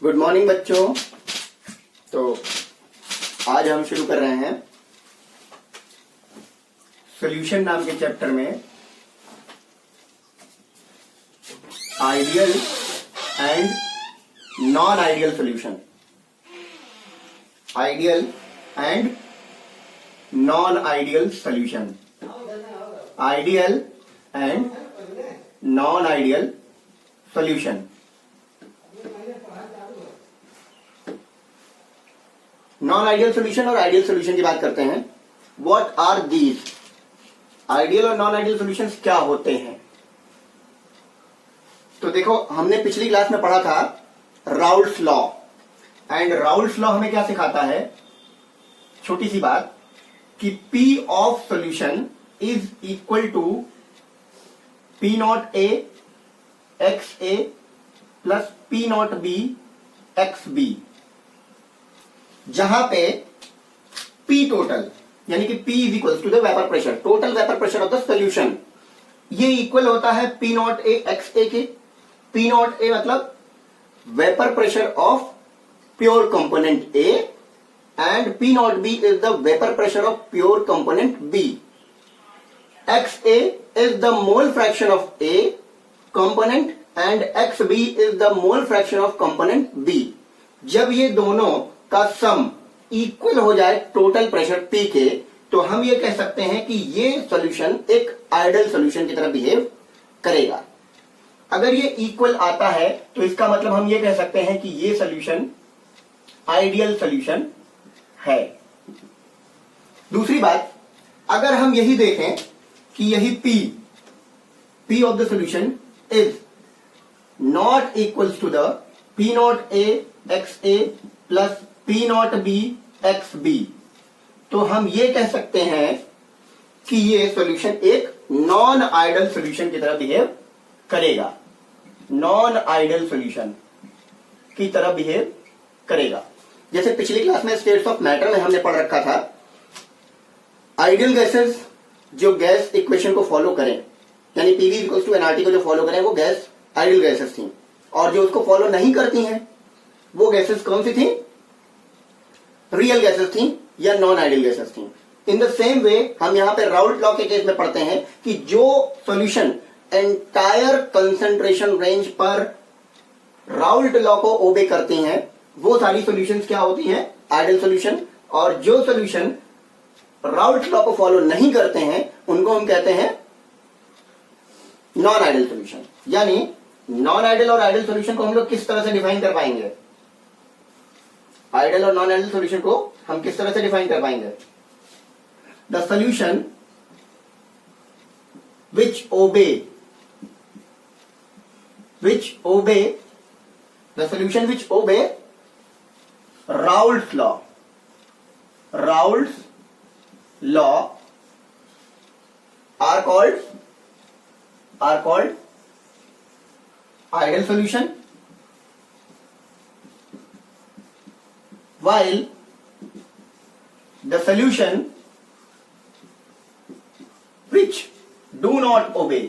Good morning बच्चों। तो आज हम शुरू कर रहे हैं सॉल्यूशन नाम के चैप्टर में ideal and non ideal solution. Ideal and non ideal solution. Ideal and non ideal solution. Non ideal solution और आइडियल सॉल्यूशन की बात करते हैं। What are these? आइडियल और नॉन आइडियल सॉल्यूशंस क्या होते हैं? तो देखो, हमने पिछली क्लास में पढ़ा था Raoult's law, and Raoult's law हमें क्या सिखाता है? छोटी सी बात कि P of solution is equal to P naught A x A plus P naught B x B, जहां पे P टोटल यानी कि P is equal to the vapour pressure, total vapour pressure of the solution, ये equal होता है P naught A x A के। P naught A मतलब vapour pressure of pure component A and P naught B is the vapour pressure of pure component B। XA is the mole fraction of A component and XB is the mole fraction of component B। जब ये दोनों का sum equal हो जाए total pressure P के, तो हम ये कह सकते हैं कि ये सॉल्यूशन एक आइडियल सॉल्यूशन की तरह बिहेव करेगा। अगर ये इक्वल आता है तो इसका मतलब हम ये कह सकते हैं कि ये सॉल्यूशन आइडियल सॉल्यूशन है। दूसरी बात, अगर हम यही देखें कि यही P of the solution is not equals to the P naught A x A plus P naught B x B, तो हम ये कह सकते हैं कि ये सॉल्यूशन एक नॉन आइडियल सॉल्यूशन की तरह बिहेव करेगा। नॉन आइडियल सॉल्यूशन की तरह बिहेव करेगा। जैसे पिछली क्लास में स्टेट्स ऑफ मैटर में हमने पढ़ रखा था, आइडियल गैसेस जो गैस इक्वेशन को फॉलो करें, यानी पीवी इक्वल्स टू एनआरटी को जो फॉलो करें, वो गैस आइडियल गैसेस थी, और जो उसको फॉलो नहीं करती हैं वो गैसेस कौन सी थी? रियल गैसेस थी या नॉन आइडियल गैसेस थी। इन द सेम वे हम यहां पे राउल्ट लॉ के केस में पढ़ते हैं कि जो सॉल्यूशन एंटायर कंसंट्रेशन रेंज पर राउल्ट लॉ को ओबे करती हैं, वो सारी सॉल्यूशंस क्या होती हैं? Ideal solution. और जो सॉल्यूशन राउल्ट लॉ को फॉलो नहीं करते हैं उनको हम कहते हैं नॉन आइडियल सॉल्यूशन। यानी नॉन आइडियल और आइडियल सॉल्यूशन को हम लोग किस तरह से डिफाइन कर पाएंगे? आइडियल और नॉन आइडियल सॉल्यूशन को हम किस तरह से डिफाइन कर पाएंगे? The solution which obey the solution which obey Raoult's law are called ideal solution, while the solution which do not obey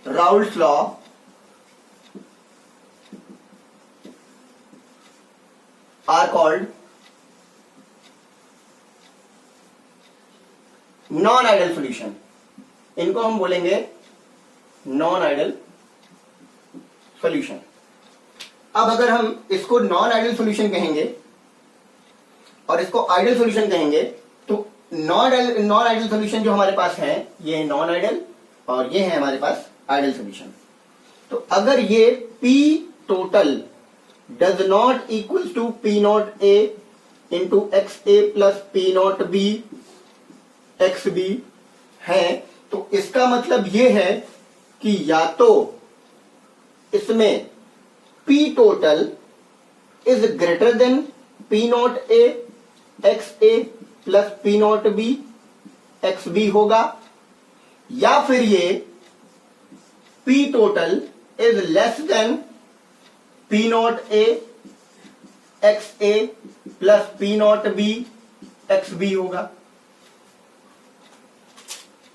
Raoult's law are called non ideal solution. इनको हम बोलेंगे नॉन आइडियल सॉल्यूशन। अब अगर हम इसको non ideal solution कहेंगे और इसको आइडियल सॉल्यूशन कहेंगे, तो नॉन आइडियल सॉल्यूशन जो हमारे पास है ये है नॉन आइडियल और ये है हमारे पास आइडियल सॉल्यूशन। तो अगर ये P total does not equal to P naught A into x A plus P naught B x B है, तो इसका मतलब यह है कि या तो इसमें P total is greater than P naught A x A plus P naught B x B होगा, या फिर ये P total is less than P naught A x A plus P naught B x B होगा।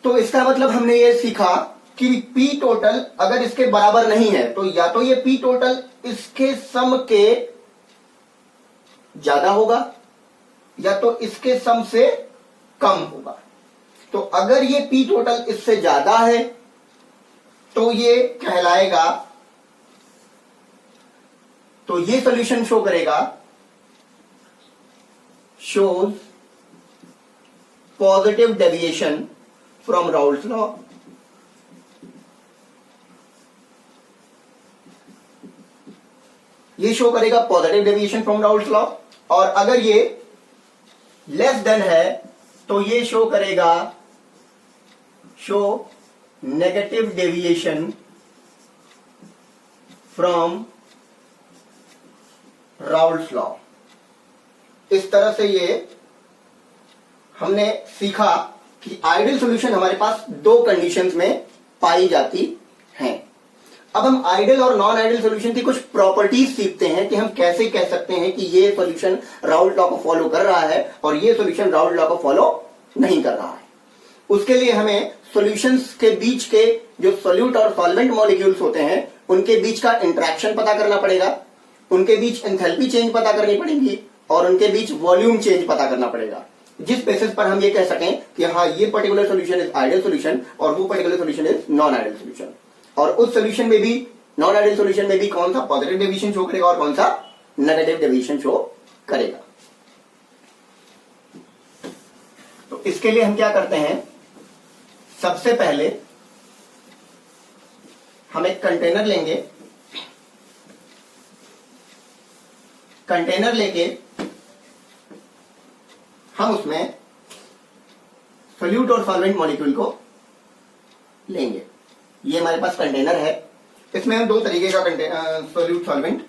तो इसका मतलब हमने ये सीखा कि पी टोटल अगर इसके बराबर नहीं है तो या तो ये पी टोटल इसके सम के ज्यादा होगा या तो इसके सम से कम होगा। तो अगर ये पी टोटल इससे ज्यादा है तो ये कहलाएगा, तो ये सॉल्यूशन शो करेगा shows positive deviation from Raoult's law. ये शो करेगा positive deviation from Raoult's law. और अगर ये लेस देन है तो ये शो करेगा show negative deviation from Raoult's law. इस तरह से ये हमने सीखा कि आइडियल सॉल्यूशन हमारे पास दो कंडीशंस में पाई जाती हैं। अब हम आइडियल और नॉन आइडियल सॉल्यूशन की कुछ प्रॉपर्टीज सीखते हैं कि हम कैसे कह सकते हैं कि ये सॉल्यूशन राउल्ट लॉ को फॉलो कर रहा है और ये सॉल्यूशन राउल्ट लॉ को फॉलो नहीं कर रहा है। उसके लिए हमें सॉल्यूशंस के बीच के जो सोल्यूट और सॉल्वेंट मॉलिक्यूल्स होते हैं उनके बीच का इंटरेक्शन पता करना पड़ेगा, उनके बीच एंथैल्पी चेंज पता करनी पड़ेगी और उनके बीच वॉल्यूम चेंज पता करना पड़ेगा, जिस बेसिस पर हम ये कह सकें कि हाँ ये particular solution is ideal solution और वो particular solution is non ideal solution. और उस सॉल्यूशन में भी, नॉन आइडियल सॉल्यूशन में भी कौन सा पॉजिटिव डेविएशन शो करेगा और कौन सा नेगेटिव डेविएशन शो करेगा। तो इसके लिए हम क्या करते हैं, सबसे पहले हम एक कंटेनर लेंगे, कंटेनर लेके हम उसमें सोल्यूट और सॉल्वेंट मॉलिक्यूल को लेंगे। ये हमारे पास कंटेनर है, इसमें हम दो तरीके का सोल्यूट सॉल्वेंट,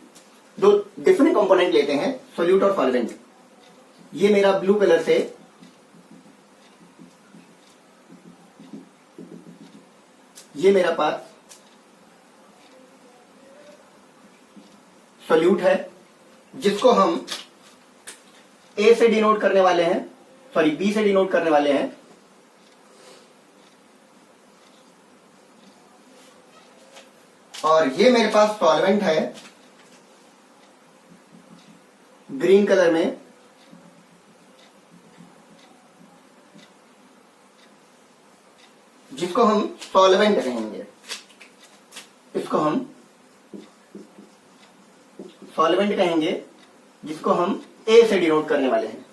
दो डिफरेंट कंपोनेंट लेते हैं, सोल्यूट और सॉल्वेंट। ये मेरा ब्लू कलर से ये मेरा पास सोल्यूट है जिसको हम ए से डिनोट करने वाले हैं, सॉरी बी से डिनोट करने वाले हैं। और ये मेरे पास सॉल्वेंट है ग्रीन कलर में, जिसको हम सॉल्वेंट कहेंगे, इसको हम सॉल्वेंट कहेंगे, जिसको हम ए से डिनोट करने वाले हैं।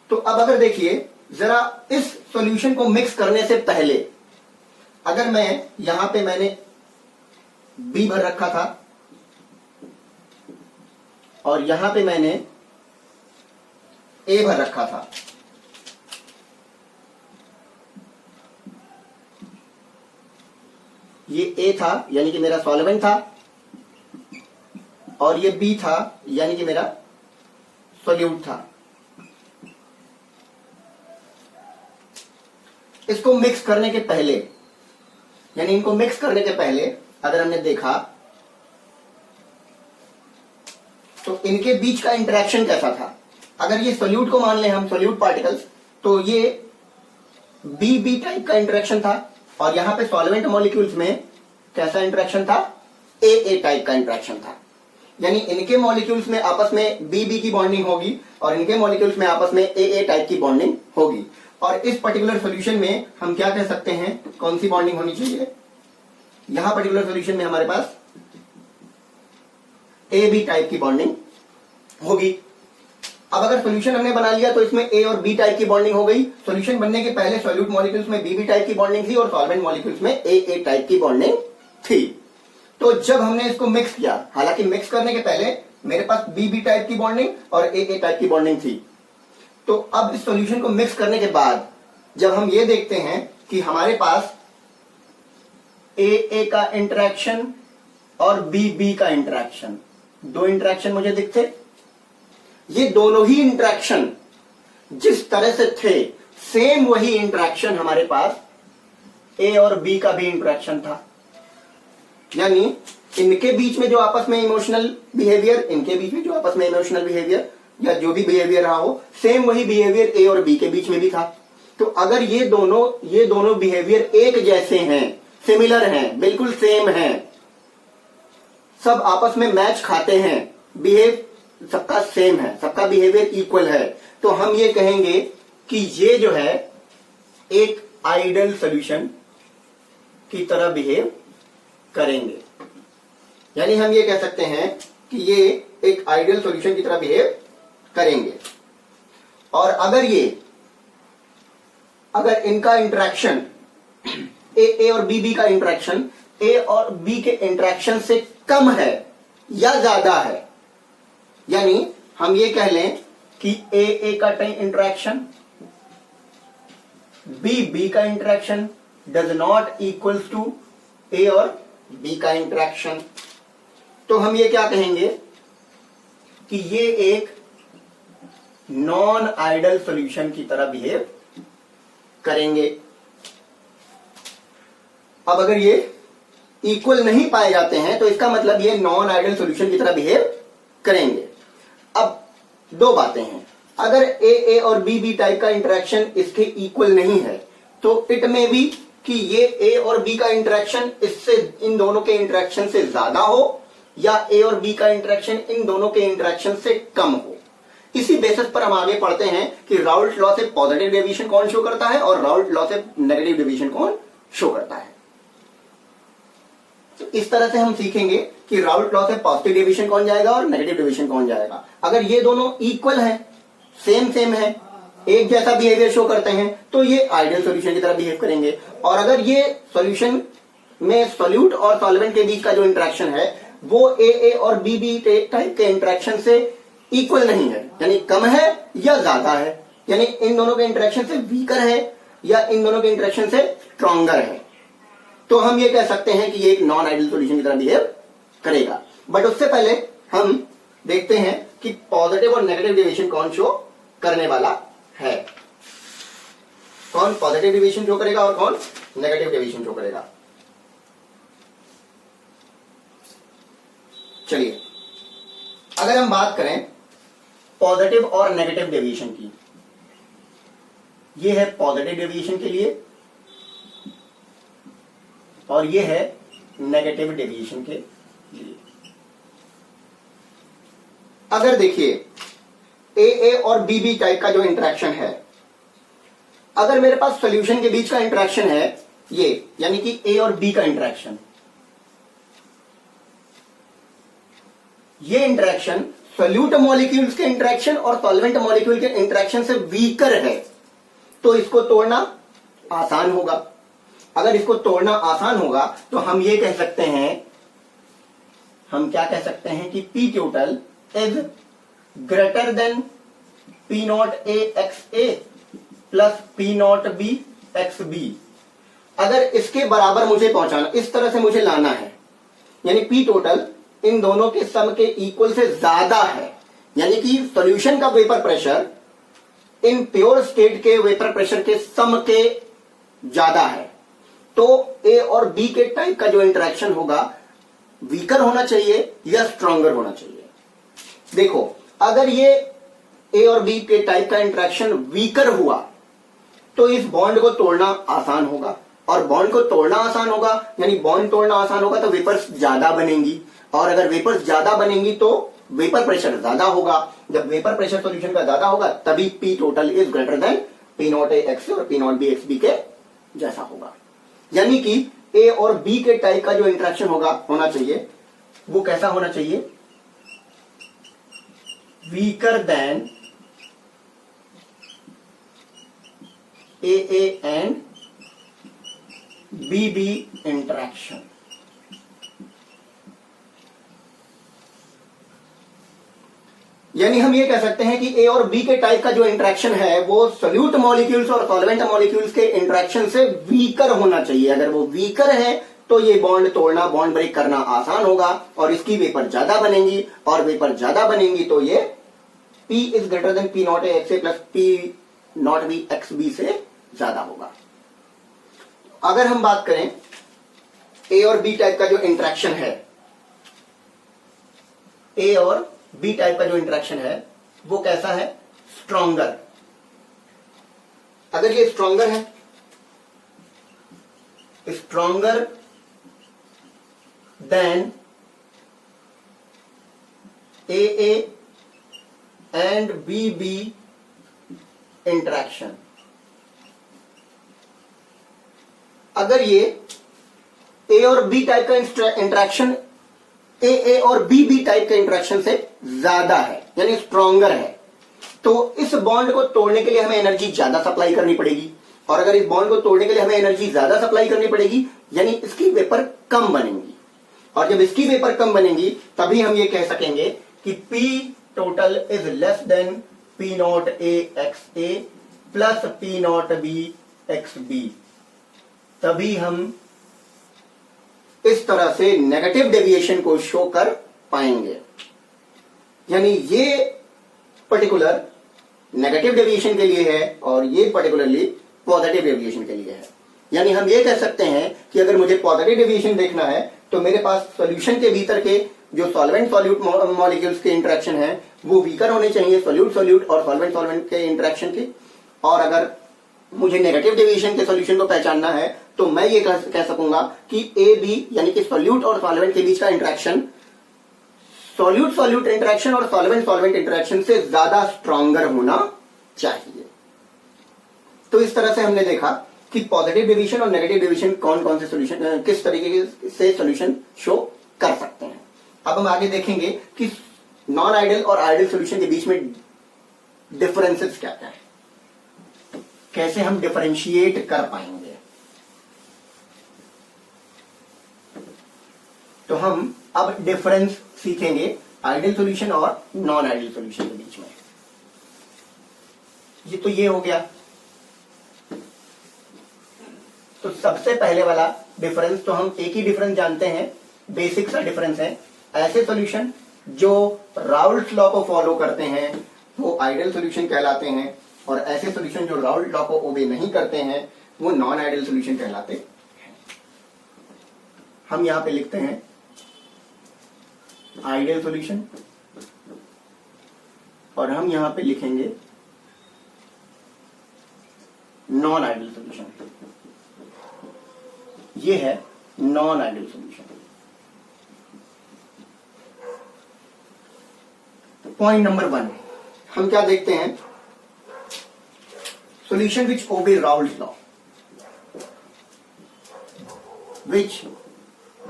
तो अब अगर देखिए जरा इस सॉल्यूशन को मिक्स करने से पहले अगर मैं यहां पे मैंने बी भर रखा था और यहां पे मैंने ए भर रखा था, ये ए था यानी कि मेरा सॉल्वेंट था और ये बी था यानी कि मेरा सोल्यूट था। इसको मिक्स करने के पहले यानी इनको मिक्स करने के पहले अगर हमने देखा तो इनके बीच का इंटरेक्शन कैसा था। अगर ये सोल्यूट को मान लें हम, सोल्यूट पार्टिकल्स, तो ये बी बी टाइप का इंटरेक्शन था और यहां पे सॉल्वेंट मॉलिक्यूल्स में कैसा इंटरेक्शन था, ए ए टाइप का इंटरेक्शन था। यानी इनके मॉलिक्यूल्स में आपस में बी बी की बॉन्डिंग होगी और इनके मॉलिक्यूल्स में आपस में ए ए टाइप की बॉन्डिंग होगी। और इस पर्टिकुलर सॉल्यूशन में हम क्या कह सकते हैं, कौन सी बॉन्डिंग होनी चाहिए, यहां पर्टिकुलर सॉल्यूशन में हमारे पास ए बी टाइप की बॉन्डिंग होगी। अब अगर सॉल्यूशन हमने बना लिया तो इसमें ए और बी टाइप की बॉन्डिंग हो गई। सॉल्यूशन बनने के पहले सॉल्यूट मॉलिक्यूल्स में बी बी टाइप की बॉन्डिंग थी और सॉल्वेंट मॉलिक्यूल्स में ए ए टाइप की बॉन्डिंग थी। तो जब हमने इसको मिक्स किया, हालांकि मिक्स करने के पहले मेरे पास बी बी टाइप की बॉन्डिंग और ए ए टाइप की बॉन्डिंग थी। तो अब इस सॉल्यूशन को मिक्स करने के बाद जब हम ये देखते हैं कि हमारे पास ए ए का इंटरेक्शन और बी बी का इंटरेक्शन, दो इंटरेक्शन मुझे दिखते, ये दोनों ही इंटरेक्शन जिस तरह से थे सेम वही इंटरेक्शन हमारे पास ए और बी का भी इंटरेक्शन था। यानी इनके बीच में जो आपस में इमोशनल बिहेवियर, इनके बीच में जो आपस में इमोशनल बिहेवियर या जो भी बिहेवियर रहा हो, सेम वही बिहेवियर ए और बी के बीच में भी था। तो अगर ये दोनों बिहेवियर एक जैसे हैं सिमिलर हैं, बिल्कुल सेम हैं, सब आपस में मैच खाते हैं, बिहेव सबका सेम है, सबका बिहेवियर इक्वल है, तो हम ये कहेंगे कि ये जो है एक आइडियल सॉल्यूशन की तरह बिहेव करेंगे। यानी हम ये कह सकते हैं कि ये एक आइडियल सॉल्यूशन की तरह बिहेव करेंगे। और अगर इनका इंटरेक्शन ए और बी का इंटरेक्शन ए और बी के इंटरेक्शन से कम है या ज्यादा है, यानी हम ये कह लें कि ए का इंटरेक्शन बी का interaction does not equals to A और बी का इंटरेक्शन, तो हम ये क्या कहेंगे कि ये एक नॉन आइडियल सॉल्यूशन की तरह बिहेव करेंगे। अब अगर ये इक्वल नहीं पाए जाते हैं तो इसका मतलब ये नॉन आइडियल सॉल्यूशन की तरह बिहेव करेंगे। अब दो बातें हैं, अगर ए और बी टाइप का इंटरेक्शन इसके इक्वल नहीं है तो इट में भी कि ये ए और बी का इंटरेक्शन इससे इन दोनों के इंटरेक्शन से ज्यादा हो या ए और बी का इंटरेक्शन इन दोनों के इंटरेक्शन से कम हो। इसी बेसिस पर हम आगे पढ़ते हैं कि राउल्ट लॉ से पॉजिटिव डेविएशन कौन शो करता है और राउल्ट लॉ से नेगेटिव डेविएशन कौन शो करता है। तो इस तरह से हम सीखेंगे कि राउल्ट लॉ से पॉजिटिव डेविएशन कौन जाएगा और नेगेटिव डेविएशन कौन जाएगा। अगर ये दोनों इक्वल है, सेम है, एक जैसा बिहेवियर शो करते हैं, तो ये आइडियल सॉल्यूशन की तरह बिहेव करेंगे। और अगर ये सॉल्यूशन में सॉल्यूट और सॉल्वेंट के बीच का जो इंटरेक्शन है वो ए और बी टाइप के इंटरेक्शन से इक्वल नहीं है, यानी कम है या ज्यादा है, यानी इन दोनों के इंटरेक्शन से वीकर है या इन दोनों के इंटरेक्शन से स्ट्रॉन्गर है, तो हम ये कह सकते हैं कि ये एक नॉन आइडियल सॉल्यूशन की तरह बिहेव करेगा। बट उससे पहले हम देखते हैं कि पॉजिटिव और नेगेटिव डेविएशन कौन शो करने वाला है, कौन पॉजिटिव डेविएशन शो करेगा और कौन नेगेटिव डेविएशन शो करेगा। चलिए, अगर हम बात करें पॉजिटिव और नेगेटिव डेविएशन की, ये है पॉजिटिव डेविएशन के लिए और ये है नेगेटिव डेविएशन के लिए। अगर देखिए ए और बी टाइप का जो इंटरेक्शन है, अगर मेरे पास सॉल्यूशन के बीच का इंटरेक्शन है ये, यानी कि ए और बी का इंटरेक्शन, ये इंटरेक्शन सॉल्यूट मॉलिक्यूल्स के इंटरेक्शन और सॉल्वेंट मॉलिक्यूल के इंटरेक्शन से वीकर है, तो इसको तोड़ना आसान होगा। अगर इसको तोड़ना आसान होगा तो हम ये कह सकते हैं, हम क्या कह सकते हैं कि P total is greater than P naught A x A plus P naught B x B. अगर इसके बराबर मुझे पहुंचाना, इस तरह से मुझे लाना है, यानी P total इन दोनों के सम के इक्वल से ज्यादा है, यानी कि सॉल्यूशन का vapour pressure in pure state के वेपर प्रेशर के सम के ज्यादा है, तो ए और बी के टाइप का जो इंटरेक्शन होगा वीकर होना चाहिए या स्ट्रॉन्गर होना चाहिए। देखो, अगर ये ए और बी के टाइप का इंटरेक्शन वीकर हुआ तो इस बॉन्ड को तोड़ना आसान होगा, और बॉन्ड को तोड़ना आसान होगा यानी बॉन्ड तोड़ना आसान होगा तो वेपर्स ज्यादा बनेंगी, और अगर वेपर्स ज्यादा बनेंगी तो वेपर प्रेशर ज्यादा होगा। जब वेपर प्रेशर सॉल्यूशन का ज्यादा होगा तभी P total is greater than P naught A x और P naught B x B के जैसा होगा। यानी कि ए और बी के टाइप का जो इंटरेक्शन होना चाहिए वो कैसा होना चाहिए, weaker then A and B interaction. यानी हम ये कह सकते हैं कि ए और बी के टाइप का जो इंटरेक्शन है वो सॉल्यूट मॉलिक्यूल्स और सॉल्वेंट मॉलिक्यूल्स के इंटरेक्शन से वीकर होना चाहिए। अगर वो वीकर है तो ये बॉन्ड तोड़ना, बॉन्ड ब्रेक करना आसान होगा और इसकी वेपर ज्यादा बनेंगी, और वेपर ज्यादा बनेंगी तो ये P is greater than P naught A x A plus P naught B x B से ज्यादा होगा। अगर हम बात करें ए और बी टाइप का जो इंटरेक्शन है, ए और बी टाइप का जो इंटरेक्शन है वो कैसा है, स्ट्रॉन्गर। अगर ये स्ट्रॉन्गर है stronger than AA and BB interaction। अगर ये A और B टाइप का इंटरेक्शन AA और BB टाइप का इंटरेक्शन से ज्यादा है, यानी स्ट्रॉन्गर है, तो इस बॉन्ड को तोड़ने के लिए हमें एनर्जी ज्यादा सप्लाई करनी पड़ेगी। और अगर इस बॉन्ड को तोड़ने के लिए हमें एनर्जी ज्यादा सप्लाई करनी पड़ेगी, यानी इसकी वेपर कम बनेंगी। और जब इसकी वेपर कम बनेंगी तभी हम ये कह सकेंगे कि P total is less than P naught A x A plus P naught B x B. तभी हम इस तरह से नेगेटिव डेविएशन को शो कर पाएंगे। यानी ये पर्टिकुलर नेगेटिव डेविएशन के लिए है और ये पर्टिकुलरली पॉजिटिव डेविएशन के लिए है। यानी हम ये कह सकते हैं कि अगर मुझे पॉजिटिव डेविएशन देखना है तो मेरे पास सॉल्यूशन के भीतर के जो सॉल्वेंट सॉल्यूट मॉलिक्यूल्स के इंटरेक्शन है वो वीकर होने चाहिए सॉल्यूट सॉल्यूट और सॉल्वेंट सॉल्वेंट के इंटरेक्शन के। और अगर मुझे नेगेटिव डेविएशन के सॉल्यूशन को पहचानना है तो मैं ये कह सकूंगा कि ए बी यानी कि सॉल्यूट और सॉल्वेंट के बीच का इंटरेक्शन सॉल्यूट सॉल्यूट इंटरेक्शन और सॉल्वेंट सॉल्वेंट इंटरेक्शन से ज्यादा स्ट्रॉन्गर होना चाहिए। तो इस तरह से हमने देखा कि पॉजिटिव डेविएशन और नेगेटिव डेविएशन कौन कौन से सॉल्यूशन किस तरीके से सॉल्यूशन शो कर सकते हैं। अब हम आगे देखेंगे कि नॉन आइडियल और आइडियल सॉल्यूशन के बीच में डिफरेंसेस क्या क्या है, कैसे हम डिफरेंशिएट कर पाएंगे। तो हम अब डिफरेंस सीखेंगे आइडियल सॉल्यूशन और नॉन आइडियल सॉल्यूशन के बीच में। ये हो गया। तो सबसे पहले वाला डिफरेंस तो हम एक ही डिफरेंस जानते हैं, बेसिक सा डिफरेंस है। ऐसे सॉल्यूशन जो राउल्ट लॉ को फॉलो करते हैं वो आइडियल सॉल्यूशन कहलाते हैं और ऐसे सॉल्यूशन जो राउल्ट लॉ को ओबे नहीं करते हैं वो नॉन आइडियल सॉल्यूशन कहलाते हैं। हम यहां पे लिखते हैं आइडियल सॉल्यूशन और हम यहां पे लिखेंगे नॉन आइडियल सॉल्यूशन। ये है non ideal solution. Point number 1 हम क्या देखते हैं, सॉल्यूशन विच ओबे राउल्ट लॉ, विच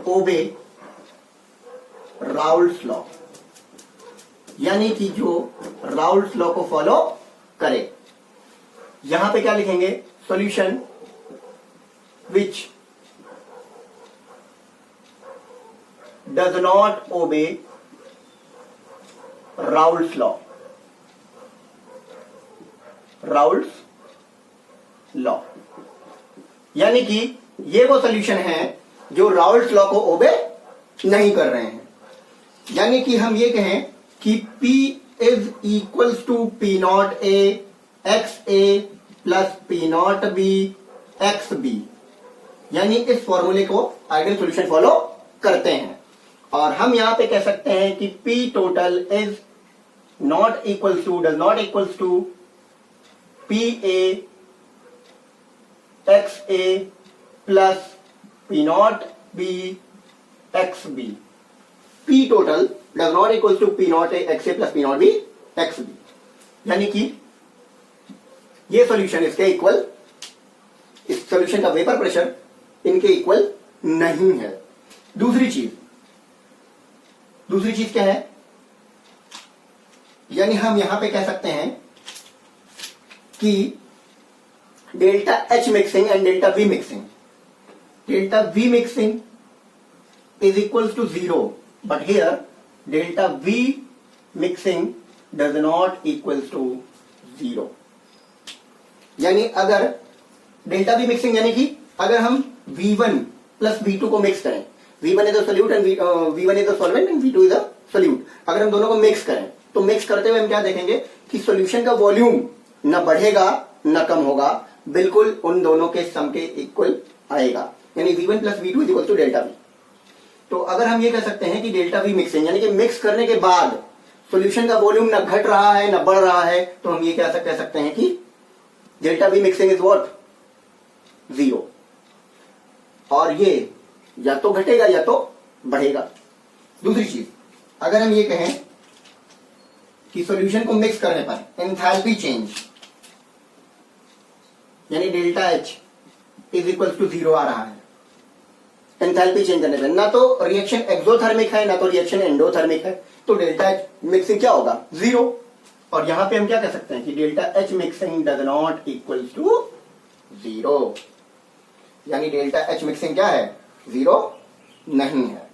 ओबे राउल्ट लॉ, यानी कि जो राउल्ट लॉ को फॉलो करे। यहां पे क्या लिखेंगे, सॉल्यूशन विच डज नॉट ओबे राउल्ट लॉ, राउल्ट लॉ, यानी कि ये वो सॉल्यूशन है जो राउल्ट लॉ को ओबे नहीं कर रहे हैं। यानी कि हम ये कहें कि P is equals to P naught A x A plus P naught B x B, यानी इस फॉर्मूले को आइडियल सॉल्यूशन फॉलो करते हैं। और हम यहां पे कह सकते हैं कि P total is not equals to does not equals to P A x A plus P naught B x B. P total does not equals to P naught A x A plus P naught B x B, यानी कि ये solution इसके equal, इस solution का vapour pressure इनके equal नहीं है। दूसरी चीज क्या है, यानी हम यहां पे कह सकते हैं कि delta H mixing and delta V mixing, delta V mixing is equals to 0, but here delta V mixing does not equals to 0। यानी अगर डेल्टा V मिक्सिंग यानी कि अगर हम V1 प्लस V2 को मिक्स करें, V1 is a solute and V1 is a solvent and V2 is a solute, अगर हम दोनों को मिक्स करें तो मिक्स करते हुए हम क्या देखेंगे कि सॉल्यूशन का वॉल्यूम न बढ़ेगा न कम होगा, बिल्कुल उन दोनों के सम के इक्वल आएगा, यानी V1 plus V2 is equal to delta V। तो अगर हम ये कह सकते हैं कि डेल्टा V मिक्सिंग यानी कि मिक्स करने के बाद सॉल्यूशन का वॉल्यूम न घट रहा है न बढ़ रहा है, तो हम ये कह सकते हैं कि delta V mixing is what 0। और ये या तो घटेगा या तो बढ़ेगा। दूसरी चीज, अगर हम ये कहें कि सॉल्यूशन को मिक्स करने पर एंथैल्पी चेंज यानी delta H is equal to 0 आ रहा है, एंथैल्पी चेंज करने पर, ना तो रिएक्शन एक्सोथर्मिक है ना तो रिएक्शन एंडोथर्मिक है, तो डेल्टा एच मिक्सिंग क्या होगा? 0। और यहां पे हम क्या कह सकते हैं कि delta H mixing does not equal to 0, यानी डेल्टा एच मिक्सिंग क्या है? 0 नहीं है।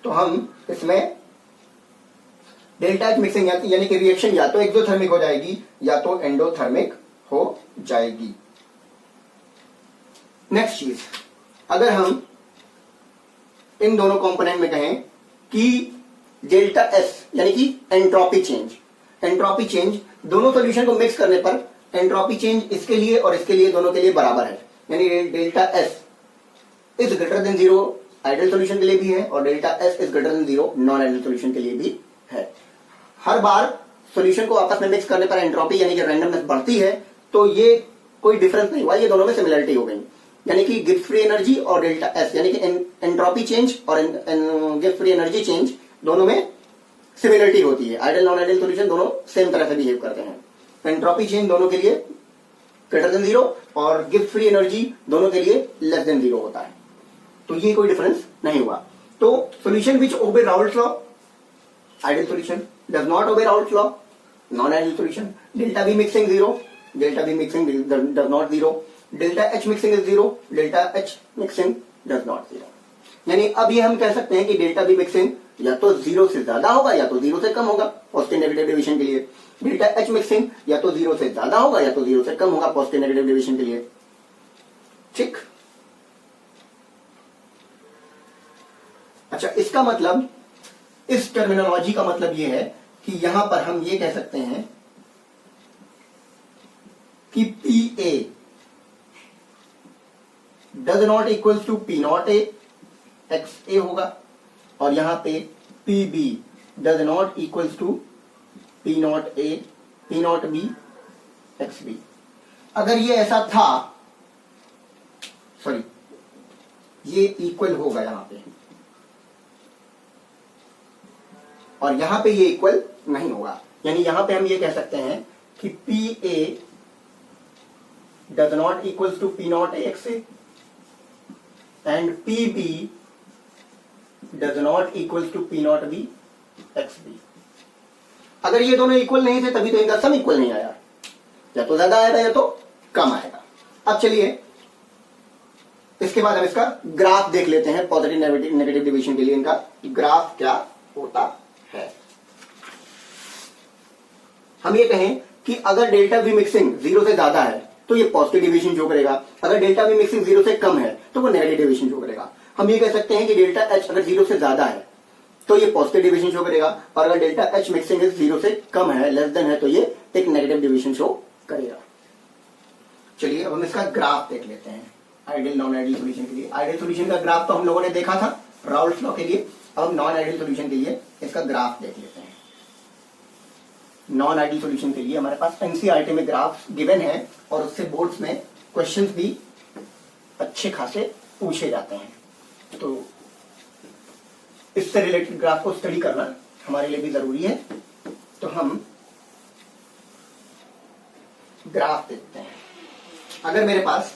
तो हम इसमें डेल्टा एच मिक्सिंग यानी कि रिएक्शन या तो एक्सोथर्मिक हो जाएगी या तो एंडोथर्मिक हो जाएगी। नेक्स्ट चीज, अगर हम इन दोनों कंपोनेंट में कहें कि डेल्टा एस यानी कि एंट्रोपी चेंज, एंट्रोपी चेंज दोनों सॉल्यूशन को मिक्स करने पर एंट्रोपी चेंज इसके लिए और इसके लिए दोनों के लिए बराबर है, यानी delta S is greater then 0 ideal solution के लिए भी है और delta S is greater then 0 non ideal solution के लिए भी है। हर बार सॉल्यूशन को आपस में मिक्स करने पर एंट्रोपी यानी कि रैंडमनेस बढ़ती है, तो ये कोई डिफरेंस नहीं हुआ, ये दोनों में सिमिलरिटी हो गई, यानी कि गिब्स फ्री एनर्जी और डेल्टा एस यानी कि एंट्रोपी चेंज और गिब्स फ्री एनर्जी चेंज दोनों में सिमिलरिटी होती है। आइडियल नॉन आइडियल सॉल्यूशन दोनों सेम तरह से बिहेव करते हैं। एंट्रोपी चेंज दोनों के लिए ग्रेटर देन 0 और गिब्स फ्री एनर्जी दोनों के लिए लेस देन 0 होता है, तो ये कोई डिफरेंस नहीं हुआ। तो solution which obey Raoult's law ideal solution, does not obey Raoult's law non ideal solution. Delta B mixing 0, delta B mixing does not 0, delta H mixing is 0, delta H mixing does not 0। यानी अब ये हम कह सकते हैं कि delta B mixing या तो 0 से ज्यादा होगा या तो 0 से कम होगा पॉजिटिव नेगेटिव डेविएशन के लिए, डेल्टा एच मिक्सिंग या तो 0 से ज्यादा होगा या तो 0 से कम होगा पॉजिटिव नेगेटिव डेविएशन के लिए। ठीक, अच्छा, इसका मतलब, इस टर्मिनोलॉजी का मतलब यह है कि यहां पर हम ये कह सकते हैं कि P A does not equal to P not A x A होगा और यहां पे P B does not equal to P not A P not B x B. अगर ये ऐसा था, सॉरी, ये इक्वल होगा यहां पे और यहां पे ये इक्वल नहीं होगा, यानी यहां पे हम ये कह सकते हैं कि P A does not equal to P not A x A and P B does not equal to P not B x B. अगर ये दोनों इक्वल नहीं थे तभी तो इनका सम इक्वल नहीं आया, या तो ज्यादा आएगा या तो कम आएगा। अब चलिए इसके बाद हम इसका ग्राफ देख लेते हैं, पॉजिटिव नेगेटिव डिवीजन के लिए इनका ग्राफ क्या होता है। हम ये कहें कि अगर डेल्टा वी मिक्सिंग 0 से ज्यादा है तो ये पॉजिटिव डिवीजन शो करेगा, अगर डेल्टा वी मिक्सिंग 0 से कम है तो वो नेगेटिव डिवीजन शो करेगा। हम ये कह सकते हैं कि डेल्टा एच अगर 0 से ज्यादा है तो ये पॉजिटिव डिवीजन शो करेगा और अगर डेल्टा एच मिक्सिंग 0 से कम है, लेस देन है, तो ये एक नेगेटिव डिवीजन शो करेगा। चलिए अब हम इसका ग्राफ देख लेते हैं आइडियल नॉन आइडियल सॉल्यूशन के लिए। आइडियल सॉल्यूशन का ग्राफ तो हम लोगों ने देखा था राउल्ट्स लॉ के लिए, अब हम नॉन आइडियल सॉल्यूशन के लिए इसका ग्राफ देख लेते हैं। नॉन आइडियल सॉल्यूशन के लिए हमारे पास एनसीईआरटी में ग्राफ गिवन है और उससे बोर्ड्स में क्वेश्चंस भी अच्छे खासे पूछे जाते हैं, तो इससे रिलेटेड ग्राफ को स्टडी करना हमारे लिए भी जरूरी है। तो हम ग्राफ देखते हैं। अगर मेरे पास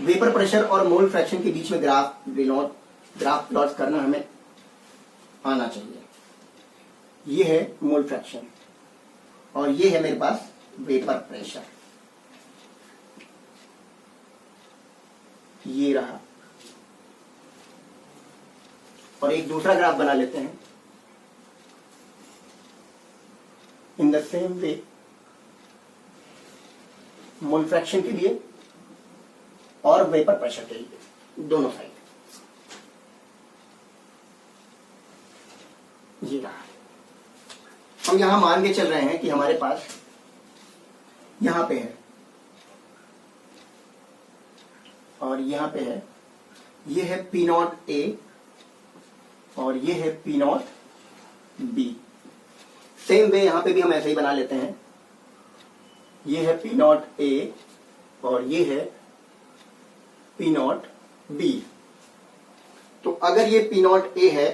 वेपर प्रेशर और मोल फ्रैक्शन के बीच में ग्राफ प्लॉट करना हमें आना चाहिए। ये है मोल फ्रैक्शन और ये है मेरे पास वेपर प्रेशर, ये रहा। और एक दूसरा ग्राफ बना लेते हैं in the same way, mole fraction के लिए और वेपर प्रेशर के लिए, दोनों साइड। ये रहा। हम यहां मान के चल रहे हैं कि हमारे पास यहां पे है और यहां पे है, ये है पी नॉट ए और ये है P not be. Same way यहां पे भी हम ऐसे ही बना लेते हैं, ये है पी नॉट ए और ये है पी नॉट बी। तो अगर ये पी नॉट ए है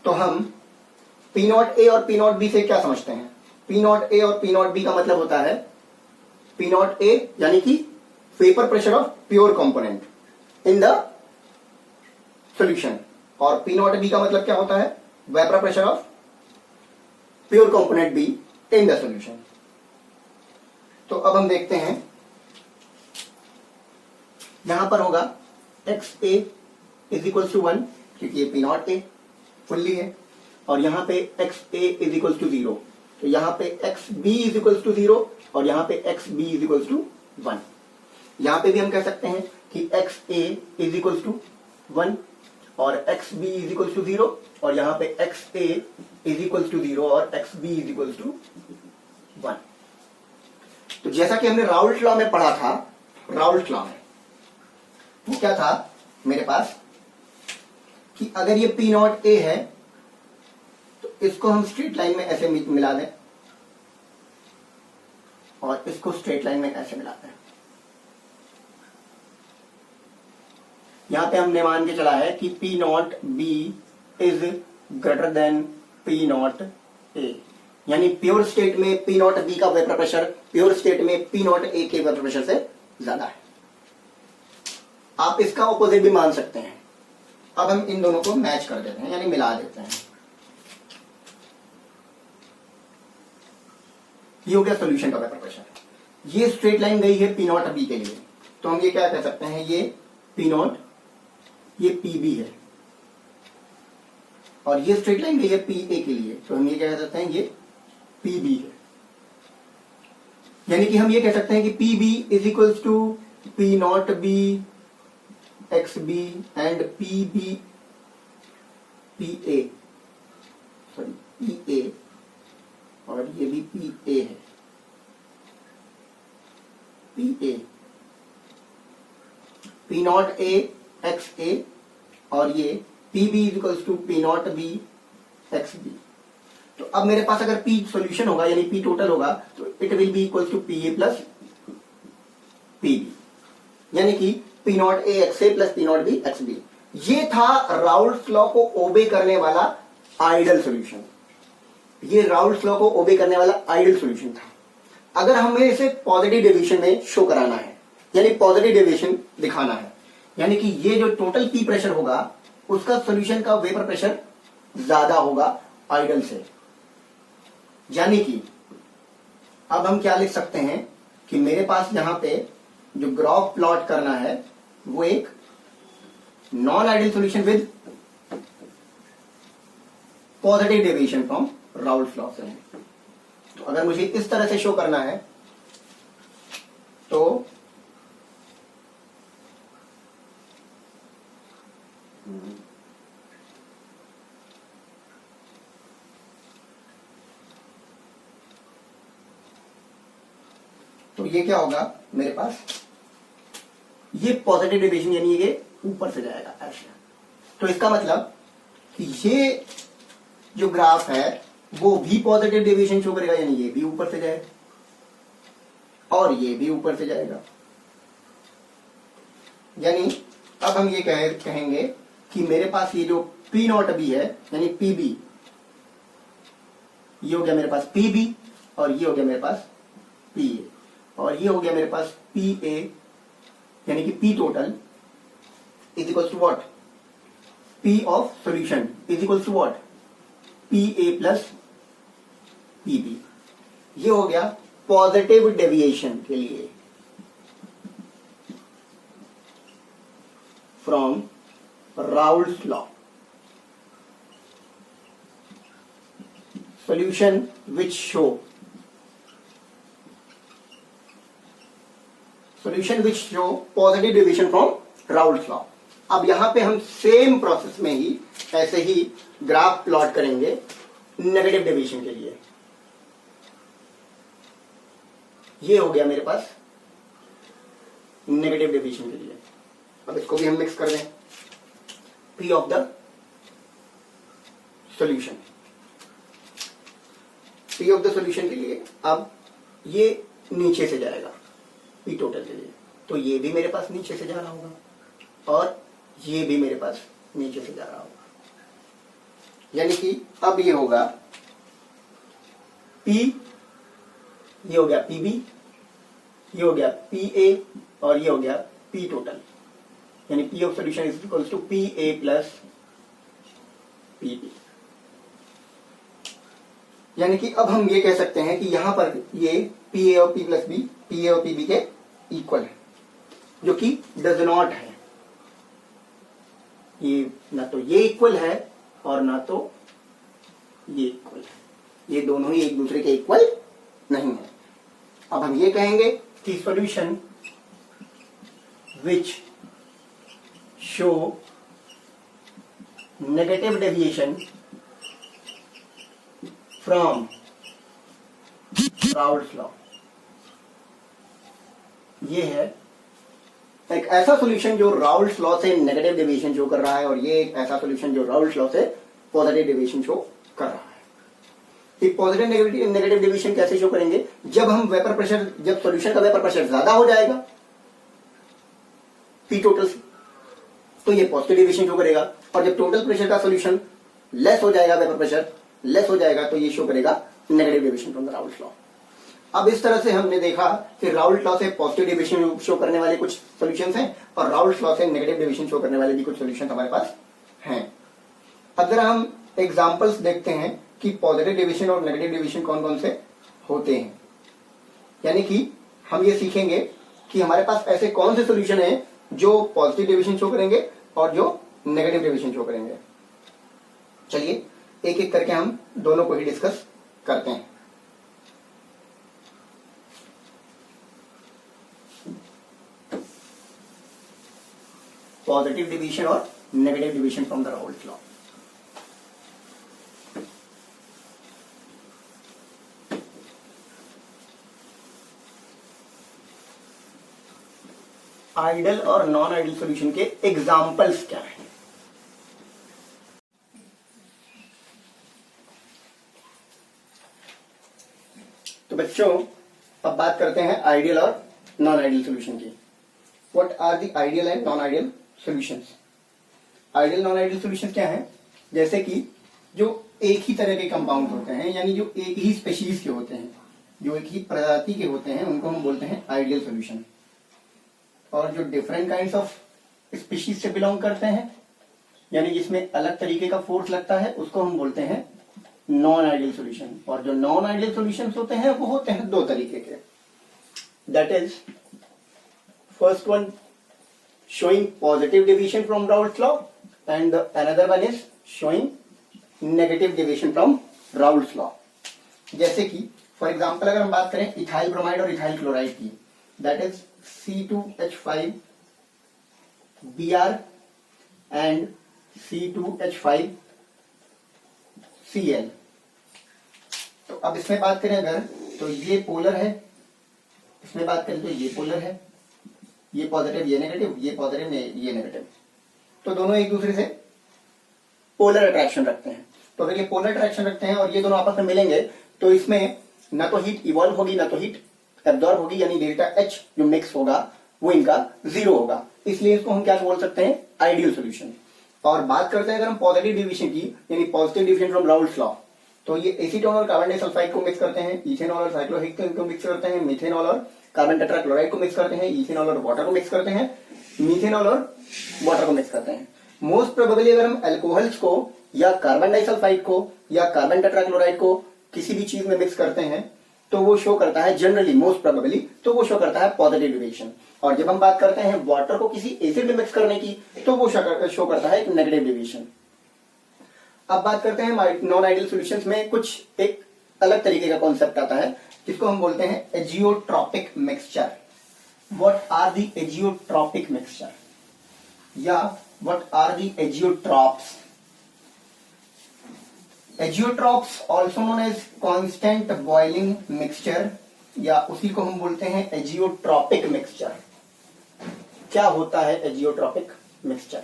तो हम पी नॉट ए और पी नॉट बी से क्या समझते हैं? पी नॉट ए और पी नॉट बी का मतलब होता है पी नॉट ए यानी कि vapour pressure of pure component in the solution, और पी नॉट बी का मतलब क्या होता है? Vapour pressure of pure component B in the solution. तो अब हम देखते हैं, यहां पर होगा x A is equal to 1 क्योंकि ये पी नॉट ए फुल्ली है, और यहां पे x A is equal to 0, तो यहां पे x B is equal to 0 और यहां पे x B is equal to 1। यहां पे भी हम कह सकते हैं कि x A is equal to 1 और x B is equal to 0, और यहां पे x A is equal to 0 और x B is equal to 1। तो जैसा कि हमने राउल्ट लॉ में पढ़ा था, राउल्ट लॉ में वो क्या था मेरे पास कि अगर ये पी नॉट ए है तो इसको हम स्ट्रेट लाइन में ऐसे मिला दें और इसको स्ट्रेट लाइन में ऐसे मिलाते हैं। यहां पे हमने मान के चला है कि P not be is greater then P not A, यानी प्योर स्टेट में पी नॉट बी का वेपर प्रेशर प्योर स्टेट में पी नॉट ए के वेपर प्रेशर से ज्यादा है। आप इसका ऑपोजिट भी मान सकते हैं। अब हम इन दोनों को मैच कर देते हैं यानी मिला देते हैं। ये हो गया सॉल्यूशन का वेपर प्रेशर। ये स्ट्रेट लाइन गई है पी नॉट बी के लिए, तो हम ये क्या कह सकते हैं, ये पी नॉट, ये पी बी है, और ये स्ट्रेट लाइन गई है पी ए के लिए, तो हम ये क्या कह सकते हैं, ये पी बी है। यानी कि हम ये कह सकते हैं कि P B is equal to P not B x B and P B P A, sorry P A, और ये भी पी ए है, P A, P not A x A, और ये P B is equal to P not B x B. तो अब मेरे पास अगर पी सॉल्यूशन होगा यानी पी टोटल होगा तो it will be equal to P A plus P B, यानी कि P not A x A plus P not B x B. ये था राउल्ट्स लॉ को ओबे करने वाला आइडियल सॉल्यूशन। ये राउल्ट्स लॉ को ओबे करने वाला आइडियल सॉल्यूशन था। अगर हमें इसे पॉजिटिव डेविएशन में शो कराना है यानी पॉजिटिव डेविएशन दिखाना है, यानी कि ये जो टोटल पी प्रेशर होगा उसका सॉल्यूशन का वेपर प्रेशर ज्यादा होगा आइडियल से, यानी कि अब हम क्या लिख सकते हैं कि मेरे पास यहां पे जो ग्राफ प्लॉट करना है वो एक non ideal solution with positive deviation from Raoult's law से है। तो अगर मुझे इस तरह से शो करना है तो ये क्या होगा मेरे पास, ये पॉजिटिव डेविएशन यानी ये ऊपर से जाएगा ऐसे। तो इसका मतलब कि ये जो ग्राफ है वो भी पॉजिटिव डेविएशन शो करेगा, यानी ये भी ऊपर से जाएगा और ये भी ऊपर से जाएगा। यानी अब हम ये कहेंगे कि मेरे पास ये जो पी नॉट बी है यानी पी बी, ये हो गया मेरे पास पी बी, और ये हो गया मेरे पास पी ए, और ये हो गया मेरे पास पी ए, यानी कि P total is equal to what, P of solution is equal to what, P A plus P B. ये हो गया पॉजिटिव डेविएशन के लिए from Raoult's law. Solution which show positive deviation from Raoult's law. अब यहां पे हम same process में ही ऐसे ही ग्राफ प्लॉट करेंगे नेगेटिव डेविएशन के लिए। ये हो गया मेरे पास नेगेटिव डेविएशन के लिए। अब इसको भी हम मिक्स कर दें, P of the solution, P of the solution के लिए अब ये नीचे से जाएगा पी टोटल के लिए, तो ये भी मेरे पास नीचे से जा रहा होगा और ये भी मेरे पास नीचे से जा रहा होगा। यानी कि अब ये होगा P, ये हो गया PB, ये हो गया PA और ये हो गया P टोटल, यानी P of solution is equals to PA plus PB। यानी कि अब हम ये कह सकते हैं कि यहां पर ये PA और P प्लस B PA और PB के इक्वल है, जो कि डज नॉट है। ये ना तो ये इक्वल है और ना तो ये इक्वल है, ये दोनों ही एक दूसरे के इक्वल नहीं है। अब हम ये कहेंगे कि solution which show negative deviation from Raoult's law, ये है एक ऐसा सॉल्यूशन जो राउल्ट्स लॉ से नेगेटिव डेविएशन शो कर रहा है, और ये एक ऐसा सॉल्यूशन जो राउल्ट्स लॉ से पॉजिटिव डेविएशन शो कर रहा है। पॉजिटिव नेगेटिव डेविएशन कैसे शो करेंगे? जब हम वेपर प्रेशर, जब सॉल्यूशन का वेपर प्रेशर ज्यादा हो जाएगा पी टोटल से, तो ये पॉजिटिव डेविएशन शो करेगा, और जब टोटल प्रेशर का सॉल्यूशन लेस हो जाएगा, वेपर प्रेशर लेस हो जाएगा, तो ये शो करेगा negative deviation from the Raoult's law. अब इस तरह से हमने देखा कि राउल्ट्स लॉ से पॉजिटिव डेविएशन शो करने वाले कुछ सॉल्यूशंस हैं और राउल्ट्स लॉ से नेगेटिव डेविएशन शो करने वाले भी कुछ सॉल्यूशंस हमारे पास हैं। अगर हम एग्जांपल्स देखते हैं कि पॉजिटिव डेविएशन और नेगेटिव डेविएशन कौन कौन से होते हैं, यानी कि हम ये सीखेंगे कि हमारे पास ऐसे कौन से सॉल्यूशन हैं जो पॉजिटिव डेविएशन शो करेंगे और जो नेगेटिव डेविएशन शो करेंगे। चलिए एक एक करके हम दोनों को ही डिस्कस करते हैं। पॉजिटिव डेविएशन और negative deviation from the Raoult's law. Ideal और नॉन आइडियल सॉल्यूशन के एग्जांपल्स क्या हैं? तो बच्चों अब बात करते हैं आइडियल और नॉन आइडियल सॉल्यूशन की। What are the ideal and non ideal solutions? Ideal non ideal solutions क्या है? जैसे कि जो एक ही तरह के कंपाउंड होते हैं, यानी जो एक ही स्पीशीज के होते हैं, जो एक ही प्रजाति के होते हैं, उनको हम बोलते हैं आइडियल सॉल्यूशन। और जो डिफरेंट काइंड्स ऑफ स्पीशीज से बिलोंग करते हैं, यानी जिसमें अलग तरीके का फोर्स लगता है, उसको हम बोलते हैं नॉन आइडियल सॉल्यूशन। और जो नॉन आइडियल सॉल्यूशंस होते हैं वो होते हैं दो तरीके के, that is first one showing positive deviation from Raoult's law and the another one is showing negative deviation from Raoult's law। जैसे कि फॉर एग्जांपल अगर हम बात करें इथाइल ब्रोमाइड और इथाइल क्लोराइड की, that is C2H5Br and C2H5Cl। तो अब इसमें बात करें अगर, तो ये पोलर है, इसमें बात करें तो ये पोलर है, ये पॉजिटिव ये नेगेटिव, ये पॉजिटिव ये नेगेटिव, तो दोनों एक दूसरे से पोलर अट्रैक्शन रखते हैं। तो अगर ये पोलर अट्रैक्शन रखते हैं और ये दोनों आपस में मिलेंगे, तो इसमें ना तो हीट इवॉल्व होगी ना तो हीट एब्जॉर्ब होगी, यानी डेल्टा H जो मिक्स होगा वो इनका 0 होगा। इसलिए इसको हम क्या बोल सकते हैं? Ideal solution. और बात करते हैं अगर हम पॉजिटिव डिविजन की, यानी positive division from Raoult's law, तो ये एसीटोन और कार्बन डाइसल्फाइड को मिक्स करते हैं, इथेनॉल और साइक्लोहेक्सेन को मिक्स करते हैं, मिथेनॉल और कार्बन टेट्राक्लोराइड को मिक्स करते हैं, इथेनॉल और वाटर को मिक्स करते हैं, मीथेनॉल और वाटर को मिक्स करते हैं। मोस्ट प्रोबेबली अगर हम अल्कोहल्स को या कार्बन डाइसल्फाइड को या कार्बन टेट्राक्लोराइड को किसी भी चीज में मिक्स करते हैं, तो वो शो करता है जनरली, मोस्ट प्रोबेबली, तो वो शो करता है पॉजिटिव डेविएशन। और जब हम बात करते हैं वाटर को किसी एसिड में मिक्स करने की, तो वो शो करता है एक नेगेटिव डेविएशन। अब बात करते हैं नॉन आइडियल सॉल्यूशंस में कुछ एक अलग तरीके का कॉन्सेप्ट आता है, जिसको हम बोलते हैं azeotropic mixture. What are the azeotropic mixture या what are the azeotropes? Azeotropes also known as constant boiling mixture, या उसी को हम बोलते हैं एजियोट्रॉपिक मिक्सचर। क्या होता है एजियोट्रॉपिक मिक्सचर?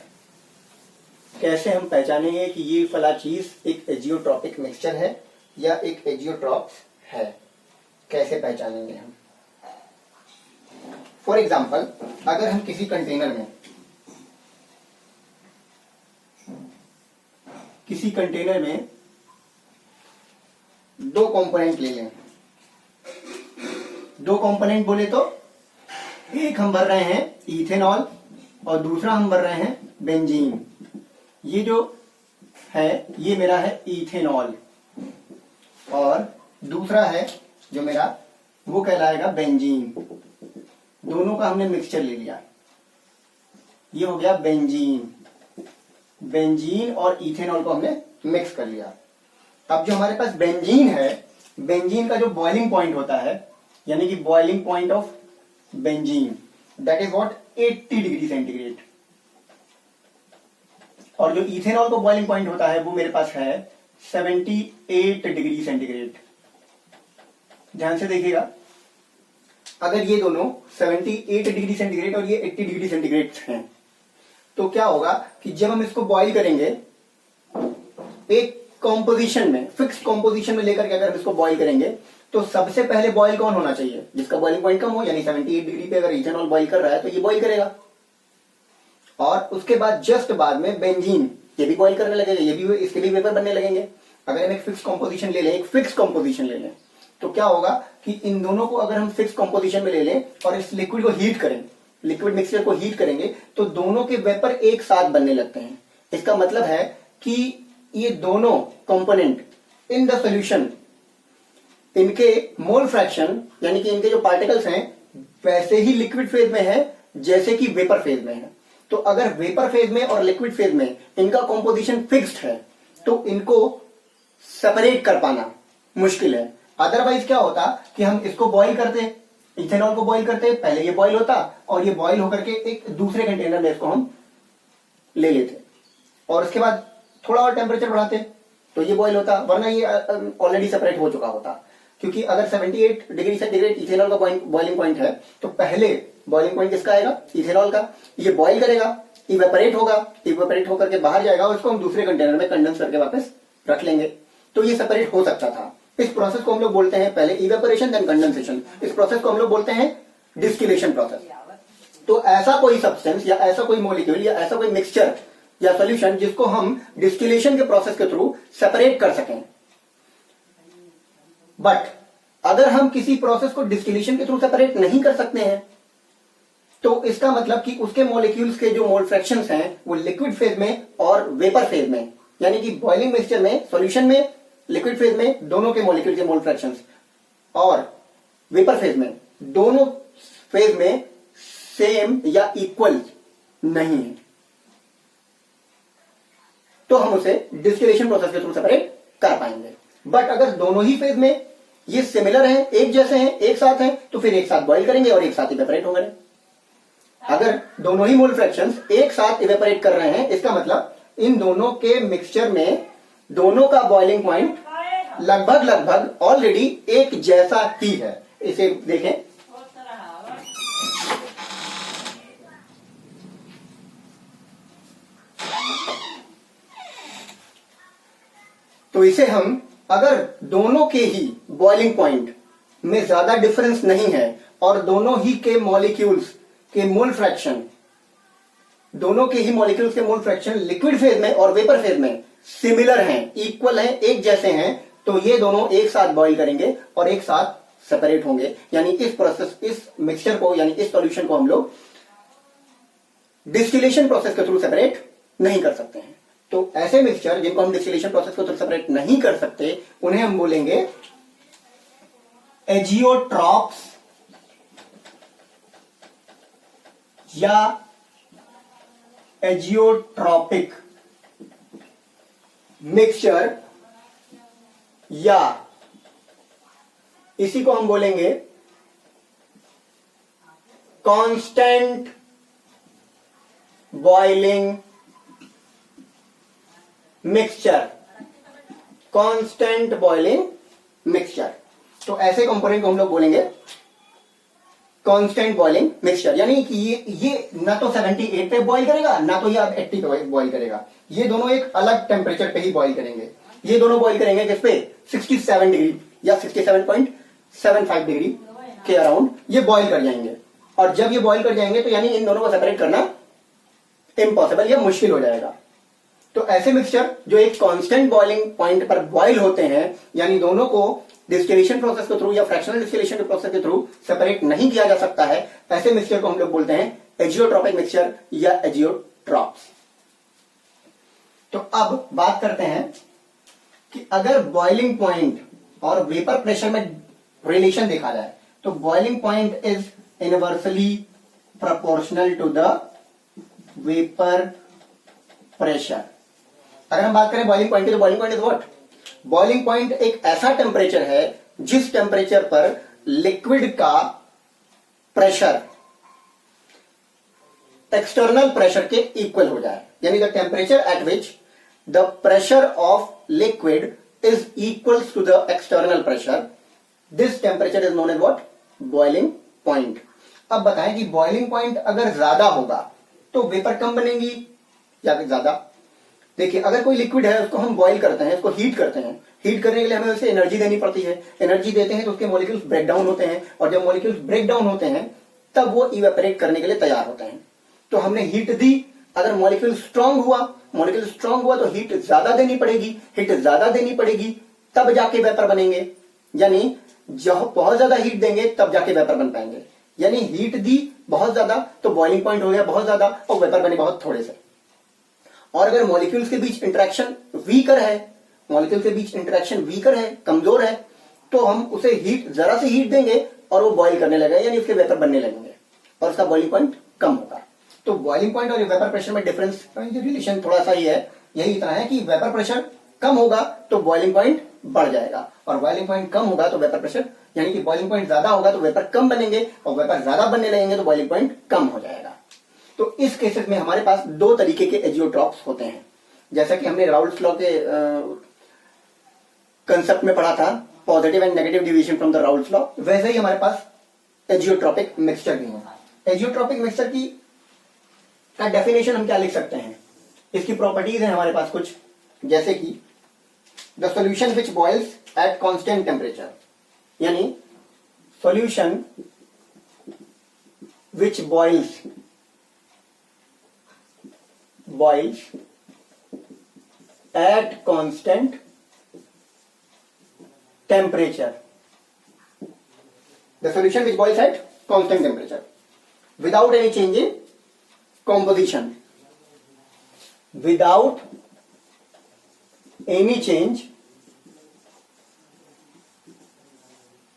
कैसे हम पहचानेंगे कि ये फला चीज एक एजियोट्रॉपिक मिक्सचर है या एक एजियोट्रॉप्स है? कैसे पहचानेंगे हम? फॉर एग्जाम्पल अगर हम किसी कंटेनर में दो कंपोनेंट ले लें, दो कंपोनेंट बोले तो एक हम भर रहे हैं इथेनॉल और दूसरा हम भर रहे हैं बेंजीन। ये जो है ये मेरा है इथेनॉल और दूसरा है जो मेरा वो कहलाएगा बेंजीन। दोनों का हमने मिक्सचर ले लिया, ये हो गया बेंजीन। बेंजीन और इथेनॉल को हमने मिक्स कर लिया। अब जो हमारे पास बेंजीन है, बेंजीन का जो बॉइलिंग पॉइंट होता है, यानी कि boiling point of benzene, that is what 80 degree centigrade. और जो इथेनॉल का बॉइलिंग पॉइंट होता है वो मेरे पास है 78 डिग्री सेंटीग्रेड। ध्यान से देखिएगा, अगर ये दोनों 78 डिग्री सेंटीग्रेड और ये 80 डिग्री सेंटीग्रेड हैं, तो क्या होगा कि जब हम इसको बॉईल करेंगे एक कॉम्पोजिशन में, फिक्स कॉम्पोजिशन में लेकर के अगर हम इसको बॉईल करेंगे, तो सबसे पहले बॉईल कौन होना चाहिए? जिसका बॉइलिंग पॉइंट कम हो, यानी 78 डिग्री पे अगर इथेनॉल बॉईल कर रहा है तो ये बॉईल करेगा। और उसके बाद जस्ट बाद में बेंजीन, ये भी बॉईल करने लगेगा, ये भी, इसके भी वेपर बनने लगेंगे। अगर हम एक फिक्स कॉम्पोजिशन ले लें, एक फिक्स कॉम्पोजिशन ले लें, तो क्या होगा कि इन दोनों को अगर हम फिक्स कॉम्पोजिशन में ले लें और इस लिक्विड को हीट करें, लिक्विड मिक्सचर को हीट करेंगे, तो दोनों के वेपर एक साथ बनने लगते हैं। इसका मतलब है कि ये दोनों कंपोनेंट इन द सॉल्यूशन, इनके मोल फ्रैक्शन यानी कि इनके जो पार्टिकल्स हैं वैसे ही लिक्विड फेज में है जैसे कि वेपर फेज में है। तो अगर वेपर फेज में और लिक्विड फेज में इनका कॉम्पोजिशन फिक्स्ड है तो इनको सेपरेट कर पाना मुश्किल है। अदरवाइज क्या होता कि हम इसको बॉईल करते, इथेनॉल को बॉईल करते, पहले ये बॉईल होता और ये बॉईल होकर के एक दूसरे कंटेनर में इसको हम ले लेते और उसके बाद थोड़ा और टेम्परेचर बढ़ाते तो ये बॉईल होता, वरना ये ऑलरेडी सेपरेट हो चुका होता। क्योंकि अगर 78 डिग्री सेंटीग्रेड इथेनॉल का बॉइलिंग पॉइंट है तो पहले बॉइलिंग पॉइंट किसका आएगा? इथेनॉल का। ये बॉईल करेगा, इवेपोरेट होगा, इवेपोरेट होकर के बाहर जाएगा और उसको हम दूसरे कंटेनर में कंडेंस करके वापस रख लेंगे। तो ये सेपरेट हो सकता था। इस प्रोसेस को हम लोग बोलते हैं पहले इवेपोरेशन देन कंडेंसेशन। इस प्रोसेस को हम लोग बोलते हैं डिस्टिलेशन प्रोसेस। तो ऐसा कोई सब्सटेंस या ऐसा कोई मॉलिक्यूल या ऐसा कोई मिक्सचर या सॉल्यूशन जिसको हम डिस्टिलेशन के प्रोसेस के थ्रू सेपरेट कर सकें। बट अगर हम किसी प्रोसेस को डिस्टिलेशन के थ्रू सेपरेट नहीं कर सकते हैं तो इसका मतलब कि उसके मॉलिक्यूल्स के जो मोल फ्रैक्शंस हैं वो लिक्विड फेज में और वेपर फेज में, यानी कि बॉइलिंग मिक्सचर में, सॉल्यूशन में, लिक्विड फेज में दोनों के मॉलिक्यूल के मोल फ्रैक्शंस और वेपर फेज में दोनों फेज में सेम या इक्वल नहीं है, तो हम उसे डिस्टिलेशन प्रोसेस के थ्रू सेपरेट कर पाएंगे। बट अगर दोनों ही फेज में ये सिमिलर हैं, एक जैसे हैं, एक साथ हैं, तो फिर एक साथ बॉईल करेंगे और एक साथ इवेपोरेट होंगे। अगर दोनों ही मोल फ्रैक्शंस एक साथ इवेपोरेट कर रहे हैं, इसका मतलब इन दोनों के मिक्सचर में दोनों का बॉइलिंग पॉइंट लगभग ऑलरेडी एक जैसा ही है। इसे देखें, तो इसे हम, अगर दोनों के ही बॉइलिंग पॉइंट में ज्यादा डिफरेंस नहीं है और दोनों ही के मॉलिक्यूल्स के मोल फ्रैक्शन, दोनों के ही मॉलिक्यूल्स के मोल फ्रैक्शन लिक्विड फेज में और वेपर फेज में सिमिलर हैं, इक्वल हैं, एक जैसे हैं, तो ये दोनों एक साथ बॉईल करेंगे और एक साथ सेपरेट होंगे। यानी इस प्रोसेस, इस मिक्सचर को यानी इस सॉल्यूशन को हम लोग डिस्टिलेशन प्रोसेस के थ्रू सेपरेट नहीं कर सकते हैं। तो ऐसे मिक्सचर जिनको हम डिस्टिलेशन प्रोसेस के थ्रू सेपरेट नहीं कर सकते उन्हें हम बोलेंगे एजियोट्रॉप्स या एजियोट्रॉपिक मिक्सचर, या इसी को हम बोलेंगे constant boiling mixture, constant boiling mixture. तो ऐसे कंपोनेंट को हम लोग बोलेंगे कांस्टेंट बॉइलिंग मिक्सचर, यानी कि ये ना तो 78 पे बॉईल करेगा ना तो ये 80 पे बॉईल करेगा, ये दोनों एक अलग टेम्परेचर पे ही बॉईल करेंगे। ये दोनों बॉईल करेंगे किस पे? 67 डिग्री या 67.75 डिग्री के अराउंड ये बॉईल कर जाएंगे। और जब ये बॉईल कर जाएंगे तो यानी इन दोनों को सेपरेट करना इम्पॉसिबल या मुश्किल हो जाएगा। तो ऐसे मिक्सचर जो एक कांस्टेंट बॉइलिंग पॉइंट पर बॉईल होते हैं, यानी दोनों को डिस्टिलेशन प्रोसेस के थ्रू या फ्रैक्शनल डिस्टिलेशन के प्रोसेस के थ्रू सेपरेट नहीं किया जा सकता है, ऐसे मिक्सचर को हम लोग बोलते हैं एजियोट्रॉपिक मिक्सचर या एजियोट्रॉप्स। तो अब बात करते हैं कि अगर बॉइलिंग पॉइंट और वेपर प्रेशर में रिलेशन देखा जाए तो boiling point is inversely proportional to the vapour pressure. अगर हम बात करें बॉइलिंग पॉइंट की तो boiling point is what? Boiling point एक ऐसा टेम्परेचर है जिस टेम्परेचर पर लिक्विड का प्रेशर एक्सटर्नल प्रेशर के इक्वल हो जाए, यानी the temperature at which the pressure of liquid is equals to the external pressure, this temperature is known as what? Boiling point. अब बताएं कि बॉइलिंग पॉइंट अगर ज्यादा होगा तो वेपर कम बनेगी या फिर ज्यादा? देखिए, अगर कोई लिक्विड है उसको हम बॉईल करते हैं, उसको हीट करते हैं, हीट करने के लिए हमें उसे एनर्जी देनी पड़ती है, एनर्जी देते हैं तो उसके मॉलिक्यूल्स ब्रेक डाउन होते हैं, और जब मॉलिक्यूल्स ब्रेक डाउन होते हैं तब वो इवेपोरेट करने के लिए तैयार होते हैं। तो हमने हीट दी, अगर मॉलिक्यूल स्ट्रांग हुआ तो हीट ज्यादा देनी पड़ेगी, हीट ज्यादा देनी पड़ेगी तब जाके वेपर बनेंगे, यानी जब बहुत ज्यादा हीट देंगे तब जाके वेपर बन पाएंगे। यानी हीट दी बहुत ज्यादा तो बॉइलिंग पॉइंट हो गया बहुत ज्यादा और वेपर बने बहुत थोड़े से। और अगर मॉलिक्यूल्स के बीच इंटरेक्शन वीकर है, कमजोर है, तो हम उसे हीट, जरा से हीट देंगे और वो बॉईल करने लगेगा, यानी उसके वेपर बनने लगेंगे और उसका बॉइलिंग पॉइंट कम होगा। तो बॉइलिंग पॉइंट और वेपर प्रेशर में डिफरेंस, रिलेशन थोड़ा सा ही है, यही इतना है कि वेपर प्रेशर कम होगा तो बॉइलिंग पॉइंट बढ़ जाएगा, और बॉइलिंग पॉइंट कम होगा तो वेपर प्रेशर, यानी कि बॉइलिंग पॉइंट ज्यादा होगा तो वेपर कम बनेंगे और वेपर ज्यादा बनने लगेंगे तो बॉइलिंग पॉइंट कम हो जाएगा। तो इस केसेस में हमारे पास दो तरीके के एजियोट्रॉप्स होते हैं, जैसा कि हमने राउल्ट्स लॉ के कंसेप्ट में पढ़ा था, positive and negative division from the Raoult's law, वैसे ही हमारे पास एजियोट्रॉपिक मिक्सचर भी है। एजियोट्रॉपिक मिक्सचर की का डेफिनेशन हम क्या लिख सकते हैं? इसकी प्रॉपर्टीज है हमारे पास कुछ, जैसे कि the solution which boils at constant temperature, यानी solution which boils at constant temperature, the solution which boils at constant temperature without any change in composition, without any change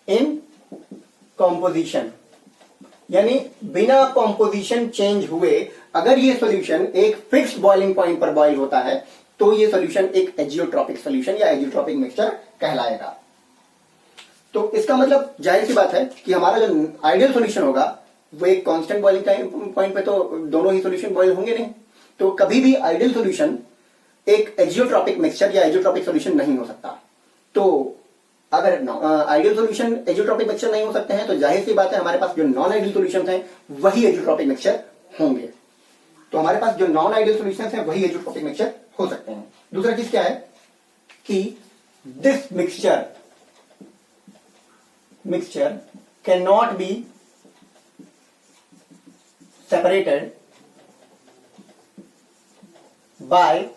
in composition, यानी बिना composition change हुए अगर ये solution एक fixed boiling point पर boil होता है तो ये सॉल्यूशन एक एजियोट्रॉपिक सॉल्यूशन या एजियोट्रॉपिक मिक्सचर कहलाएगा। तो इसका मतलब जाहिर सी बात है कि हमारा जो आइडियल सॉल्यूशन होगा वो एक कांस्टेंट बॉइलिंग पॉइंट पे तो दोनों ही सॉल्यूशन बॉइल होंगे नहीं, तो कभी भी आइडियल सॉल्यूशन एक एजियोट्रॉपिक मिक्सचर या एजियोट्रॉपिक सॉल्यूशन नहीं हो सकता। तो अगर आइडियल सॉल्यूशन एजियोट्रॉपिक मिक्सचर नहीं हो सकते हैं तो जाहिर सी बात है हमारे पास जो नॉन आइडियल सॉल्यूशंस हैं वही एजियोट्रॉपिक मिक्सचर होंगे। तो हमारे पास जो नॉन आइडियल सॉल्यूशंस हैं वही एजियोट्रॉपिक मिक्सचर हो सकते हैं। दूसरा चीज क्या है कि this mixture can not be separated by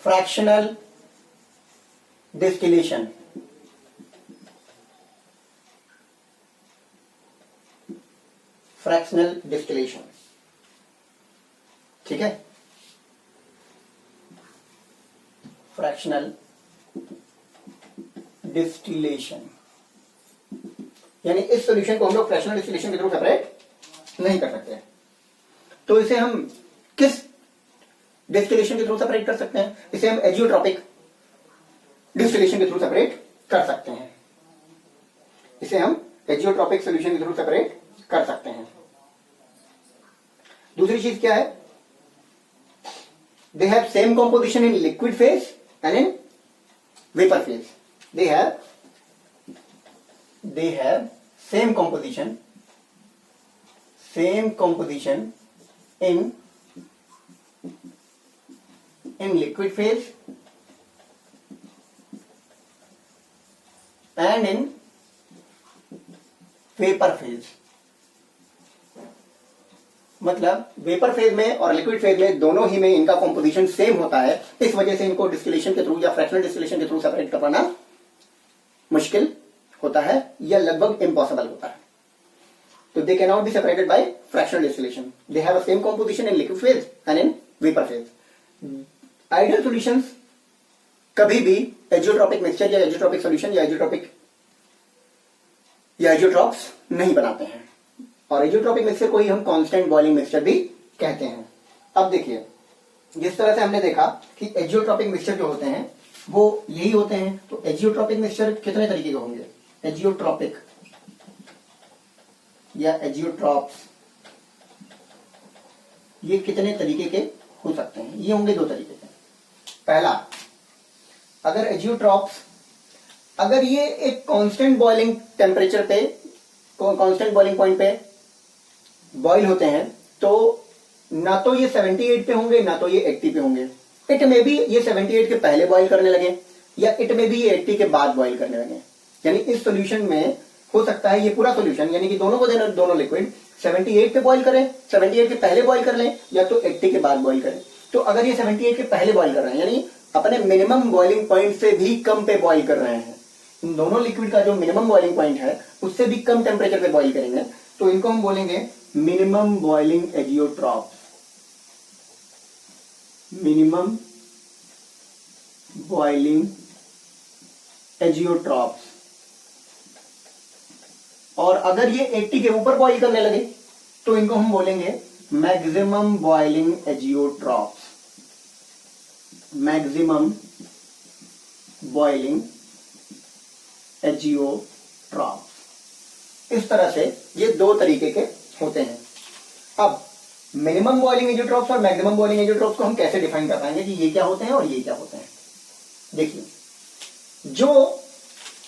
fractional distillation, ठीक है, फ्रैक्शनल डिस्टिलेशन, यानी इस सॉल्यूशन को हम लोग फ्रैक्शनल डिस्टिलेशन के थ्रू सेपरेट नहीं कर सकते। तो इसे हम किस डिस्टिलेशन के थ्रू सेपरेट कर सकते हैं? इसे हम एजियोट्रॉपिक डिस्टिलेशन के थ्रू सेपरेट कर सकते हैं। इसे हम एजियोट्रॉपिक सॉल्यूशन के थ्रू सेपरेट कर सकते हैं। दूसरी चीज क्या है? they have same composition in liquid phase and in vapor phase. They have same composition in liquid phase and in vapor phase. मतलब वेपर फेज में और लिक्विड फेज में दोनों ही में इनका कॉम्पोजिशन सेम होता है, इस वजह से इनको डिस्टिलेशन के थ्रू या फ्रैक्शनल डिस्टिलेशन के थ्रू सेपरेट कर पाना मुश्किल होता है या लगभग इम्पॉसिबल होता है. तो they can not be separated by fractional distillation. They have a same composition in liquid phase and in vapour phase. Ideal solutions कभी भी एजियोट्रॉपिक मिक्सचर या एजियोट्रॉपिक सॉल्यूशन या एजियोट्रॉप्स नहीं बनाते हैं. और एजियोट्रॉपिक मिक्सचर को ही हम कांस्टेंट बॉइलिंग मिक्सचर भी कहते हैं. अब देखिए, जिस तरह से हमने देखा कि एजियोट्रॉपिक मिक्सचर जो होते हैं वो यही होते हैं. तो एजियोट्रॉपिक मिक्सचर कितने तरीके के होंगे? एजियोट्रॉपिक या एजियोट्रॉप्स ये कितने तरीके के हो सकते हैं? ये होंगे दो तरीके के. पहला, अगर एजियोट्रॉप्स अगर ये एक कांस्टेंट बॉइलिंग टेम्परेचर पे, कांस्टेंट बॉइलिंग पॉइंट पे बॉइल होते हैं, तो ना तो ये 78 पे होंगे ना तो ये 80 पे होंगे. इट में भी ये 78 के पहले बॉइल करने लगे या इट में भी ये 80 के बाद बॉइल करने लगे. यानी इस सॉल्यूशन में हो सकता है ये पूरा सॉल्यूशन, यानी कि दोनों को देना, दोनों लिक्विड 78 पे बॉइल करें, 78 के पहले बॉइल कर लें या तो 80 के बाद बॉइल करें. तो अगर ये 78 के पहले बॉइल कर रहे हैं यानी अपने मिनिमम बॉइलिंग पॉइंट से भी कम पे बॉइल कर रहे हैं, इन दोनों लिक्विड का जो मिनिमम बॉइलिंग पॉइंट है उससे भी कम टेम्परेचर पे बॉइल करेंगे, तो इनको हम बोलेंगे minimum boiling azeotrope. Minimum boiling azeotropes. और अगर ये 80 के ऊपर बॉइल करने लगे तो इनको हम बोलेंगे maximum boiling azeotropes. Maximum boiling azeotropes. इस तरह से ये दो तरीके के होते हैं. अब मिनिमम बॉइलिंग एजियोट्रॉप्स और मैक्सिमम बॉइलिंग एजियोट्रॉप्स को हम कैसे डिफाइन कर पाएंगे कि ये क्या होते हैं और ये क्या होते हैं? देखिए, जो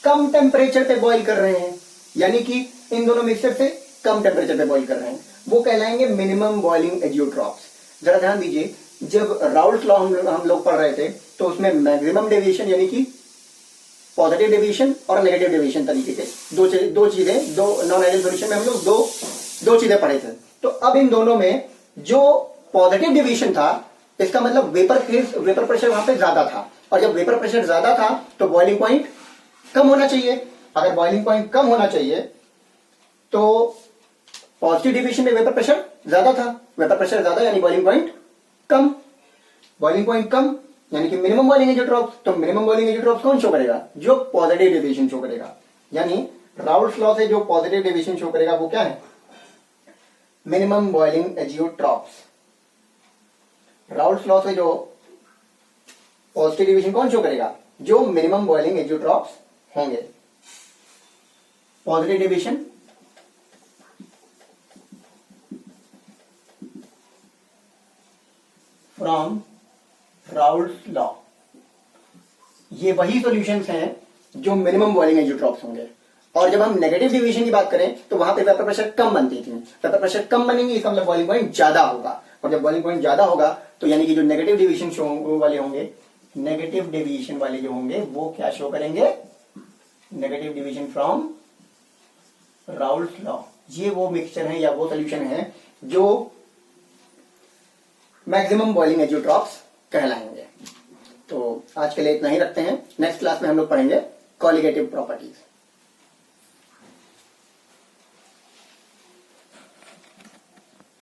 कम टेम्परेचर पे बॉइल कर रहे हैं यानी कि इन दोनों मिक्सचर से कम टेम्परेचर पे बॉइल कर रहे हैं, वो कहलाएंगे मिनिमम बॉइलिंग एजियोट्रॉप्स. जरा ध्यान दीजिए, जब राउल्ट्स लॉ हम लोग पढ़ रहे थे तो उसमें मैक्सिमम डेविएशन यानी कि पॉजिटिव डेविएशन और नेगेटिव डेविएशन तरीके के दो चीजें, दो नॉन आइडियल सॉल्यूशन में हम लोग दो चीजें पढ़े थे. तो अब इन दोनों में जो पॉजिटिव डेविएशन था, इसका मतलब वेपर प्रेशर वहां पे ज्यादा था, और जब वेपर प्रेशर ज्यादा था तो बॉइलिंग पॉइंट कम होना चाहिए. अगर बॉइलिंग पॉइंट कम होना चाहिए तो पॉजिटिव डेविएशन में वेपर प्रेशर ज्यादा था, वेपर प्रेशर ज्यादा यानी बॉइलिंग पॉइंट कम. बॉइलिंग पॉइंट कम यानी कि मिनिमम बॉइलिंग एजियोट्रॉप्स. तो मिनिमम बॉइलिंग एजियोट्रॉप्स कौन शो करेगा? जो पॉजिटिव डेविएशन शो करेगा. यानी राउल्ट्स लॉ से जो पॉजिटिव डेविएशन शो करेगा वो क्या है? Minimum boiling azeotropes. Raoult's law से जो पॉजिटिव डेविएशन कौन शो करेगा? जो मिनिमम बॉइलिंग एजियोट्रॉप्स होंगे. Positive deviation from Raoult's law. ये वही सॉल्यूशंस हैं जो मिनिमम बॉइलिंग एजियोट्रॉप्स होंगे. और जब हम नेगेटिव डेविएशन की बात करें तो वहां पे वेपर प्रेशर कम बनती थी. वेपर प्रेशर कम बनेंगी इसका मतलब बॉइलिंग पॉइंट ज्यादा होगा, और जब बॉइलिंग पॉइंट ज्यादा होगा तो यानी कि जो नेगेटिव डेविएशन वाले होंगे, नेगेटिव डेविएशन वाले जो होंगे वो क्या शो करेंगे? Negative deviation from Raoult's law. ये वो मिक्सचर है या वो सॉल्यूशन है जो मैक्सिमम बॉइलिंग एजियोट्रॉप्स कहलाएंगे. तो आज के लिए इतना ही रखते हैं. नेक्स्ट क्लास में हम लोग पढ़ेंगे कॉलिगेटिव प्रॉपर्टीज.